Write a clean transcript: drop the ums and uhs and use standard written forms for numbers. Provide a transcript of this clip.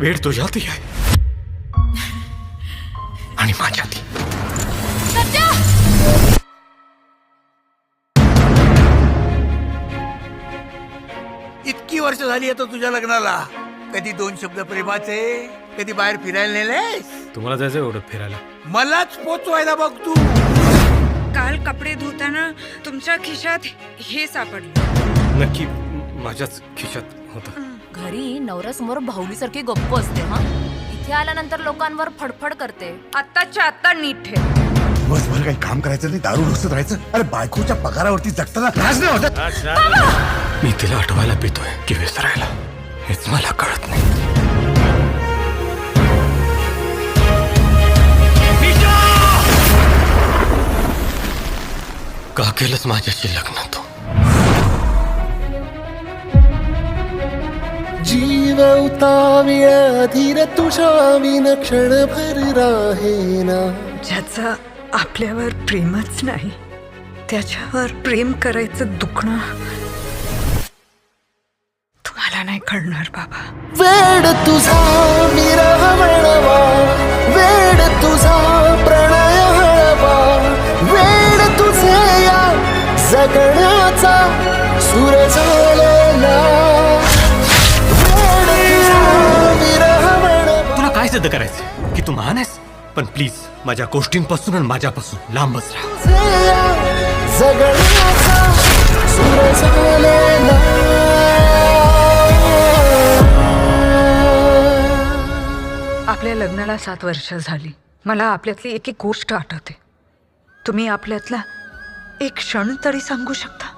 वेळ तुझ्यातही आहे आणि माझ्यातही. इतकी वर्ष झाली आता तुझ्या लग्नाला. कधी 2 शब्द प्रेमाचे, कधी बाहेर फिरायला नेलेस? तुम्हाला जायचं एवढं फिरायला? मलाच पोचवायला बघ तू. काल कपडे धुताना तुमच्या खिशात हे सापडलं. नक्की माझ्याच खिशात होतं. घरी नवऱ्यासमोर भाऊलीसारखी गप्प असते. हा, इथे आल्यानंतर लोकांवर फडफड करते. आत्ताच्या आत्ता नीट ठेव. दिवसभर काही काम करायचं नाही, दारू ढोसत राहायचं. अरे बायकोच्या पगारावरती जगताना राज नाही वाटत? मी तिला आठवायला पितोय की विसरायला हेच मला कळत नाही. का केलंच माझ्याशी लग्न तू? जीव उताविळा धीर तुझ्या विन क्षणभर राहेना. ज्याचं आपल्यावर प्रेमच नाही त्याच्यावर प्रेम करायचं दुखणं तुम्हाला नाही कळणार बाबा. वेड तुझा विरह म्हणवा, वेड तुझा प्रणय हळवा, वेड तुझे या जगण्याचा सूर झालेला. वेड तुझा विरह म्हणवा. तुला काय सिद्ध करायचं की तू महान आहेस? पण प्लीज माझ्या गोष्टींपासून आणि माझ्यापासून लांबच राहा. जगण्याचा सूर झालेला. आपल्या लग्नाला 7 वर्ष झाली. मला आपल्यातली एक एक गोष्ट आठवते. तुम्ही आपल्यातला एक क्षण तरी सांगू शकता?